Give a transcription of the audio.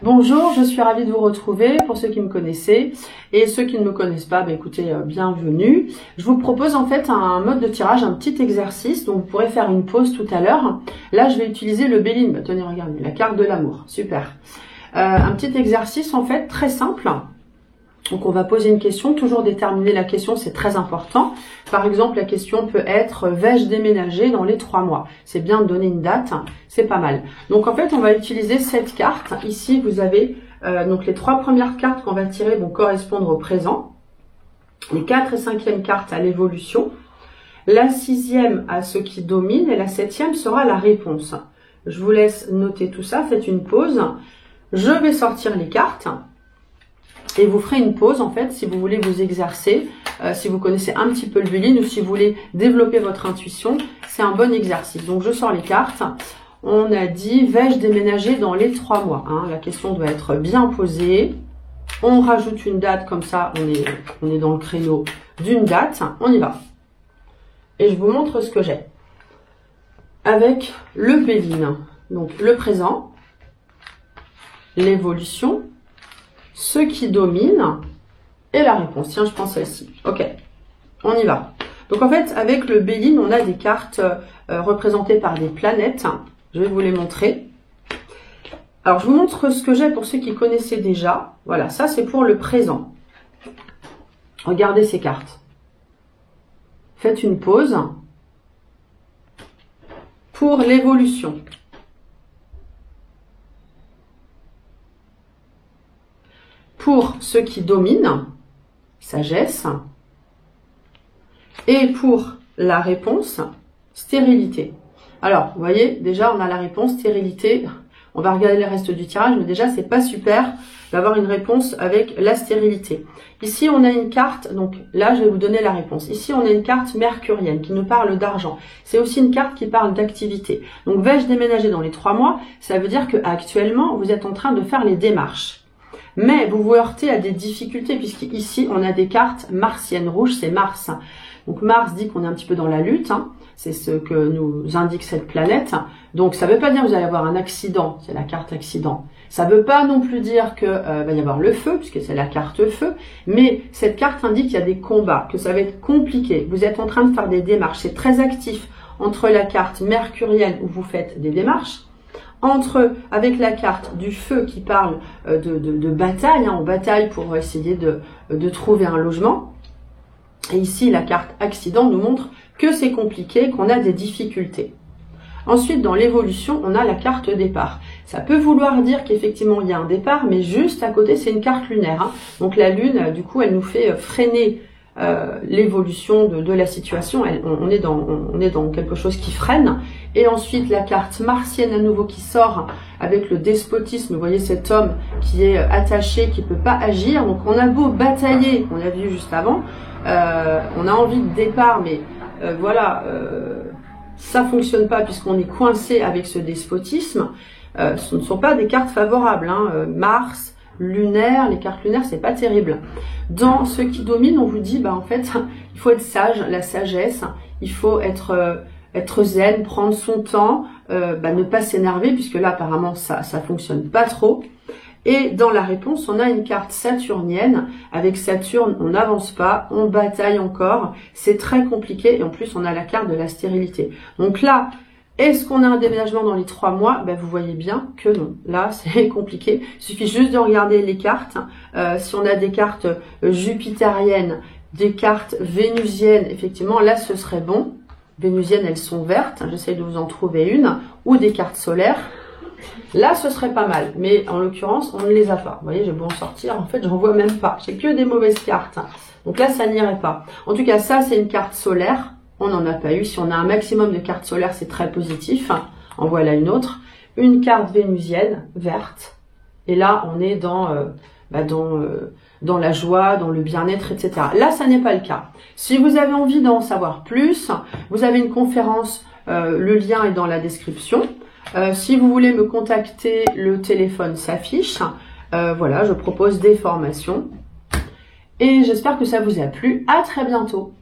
Bonjour, je suis ravie de vous retrouver pour ceux qui me connaissaient et ceux qui ne me connaissent pas, écoutez, bienvenue. Je vous propose en fait un mode de tirage, un petit exercice dont vous pourrez faire une pause tout à l'heure. Là, je vais utiliser le Béline. Tenez, regardez, la carte de l'amour, super. Un petit exercice en fait très simple. Donc on va poser une question, toujours déterminer la question, c'est très important. Par exemple, la question peut être « Vais-je déménager dans les 3 mois ?» C'est bien de donner une date, c'est pas mal. Donc en fait, on va utiliser cette carte. Ici, vous avez donc les 3 premières cartes qu'on va tirer vont correspondre au présent. Les 4 et 5e cartes à l'évolution. La 6e à ce qui domine et la 7e sera la réponse. Je vous laisse noter tout ça, faites une pause. Je vais sortir les cartes. Et vous ferez une pause en fait si vous voulez vous exercer, si vous connaissez un petit peu le Béline ou si vous voulez développer votre intuition, c'est un bon exercice. Donc je sors les cartes. On a dit vais-je déménager dans les 3 mois La question doit être bien posée. On rajoute une date comme ça, on est dans le créneau d'une date. On y va. Et je vous montre ce que j'ai. Avec le Béline, donc le présent, l'évolution, ce qui domine et la réponse. Tiens, je prends celle-ci. Ok, on y va. Donc en fait, avec le Béline, on a des cartes représentées par des planètes. Je vais vous les montrer. Alors, je vous montre ce que j'ai pour ceux qui connaissaient déjà. Voilà, ça c'est pour le présent. Regardez ces cartes. Faites une pause. Pour l'évolution. Pour ce qui domine, sagesse, et pour la réponse, stérilité. Alors, vous voyez, déjà, on a la réponse, stérilité. On va regarder le reste du tirage, mais déjà, c'est pas super d'avoir une réponse avec la stérilité. Ici, on a une carte, donc là, je vais vous donner la réponse. Ici, on a une carte mercurienne qui nous parle d'argent. C'est aussi une carte qui parle d'activité. Donc, vais-je déménager dans les 3 mois? Ça veut dire qu'actuellement, vous êtes en train de faire les démarches. Mais vous vous heurtez à des difficultés puisqu'ici, on a des cartes martiennes. Rouge, c'est Mars. Donc Mars dit qu'on est un petit peu dans la lutte. C'est ce que nous indique cette planète. Donc ça ne veut pas dire que vous allez avoir un accident. C'est la carte accident. Ça ne veut pas non plus dire qu'il va y avoir le feu, puisque c'est la carte feu. Mais cette carte indique qu'il y a des combats, que ça va être compliqué. Vous êtes en train de faire des démarches. C'est très actif entre la carte mercurienne où vous faites des démarches. Avec la carte du feu qui parle de bataille, on bataille pour essayer de trouver un logement. Et ici, la carte accident nous montre que c'est compliqué, qu'on a des difficultés. Ensuite, dans l'évolution, on a la carte départ. Ça peut vouloir dire qu'effectivement, il y a un départ, mais juste à côté, c'est une carte lunaire. Donc la lune, du coup, elle nous fait freiner l'évolution de la situation. On est dans quelque chose qui freine. Et ensuite la carte martienne à nouveau qui sort avec le despotisme. Vous voyez cet homme qui est attaché, qui peut pas agir. Donc on a beau batailler, on l'a vu juste avant, on a envie de départ, mais ça fonctionne pas puisqu'on est coincé avec ce despotisme. Ce ne sont pas des cartes favorables. Mars, lunaire, les cartes lunaires, c'est pas terrible. Dans ce qui domine, on vous dit, en fait, il faut être sage, la sagesse, il faut être zen, prendre son temps, ne pas s'énerver, puisque là, apparemment, ça fonctionne pas trop. Et dans la réponse, on a une carte saturnienne. Avec Saturne, on n'avance pas, on bataille encore, c'est très compliqué, et en plus, on a la carte de la stérilité. Donc là, est-ce qu'on a un déménagement dans les 3 mois? Vous voyez bien que non. Là, c'est compliqué. Il suffit juste de regarder les cartes. Si on a des cartes jupitériennes, des cartes vénusiennes, effectivement, là, ce serait bon. Vénusiennes, elles sont vertes. J'essaie de vous en trouver une. Ou des cartes solaires. Là, ce serait pas mal. Mais en l'occurrence, on ne les a pas. Vous voyez, j'ai beau en sortir. En fait, j'en vois même pas. J'ai que des mauvaises cartes. Donc là, ça n'irait pas. En tout cas, ça, c'est une carte solaire. On n'en a pas eu. Si on a un maximum de cartes solaires, c'est très positif. En voilà une autre. Une carte vénusienne, verte. Et là, on est dans la joie, dans le bien-être, etc. Là, ça n'est pas le cas. Si vous avez envie d'en savoir plus, vous avez une conférence. Le lien est dans la description. Si vous voulez me contacter, le téléphone s'affiche. Voilà, je propose des formations. Et j'espère que ça vous a plu. À très bientôt.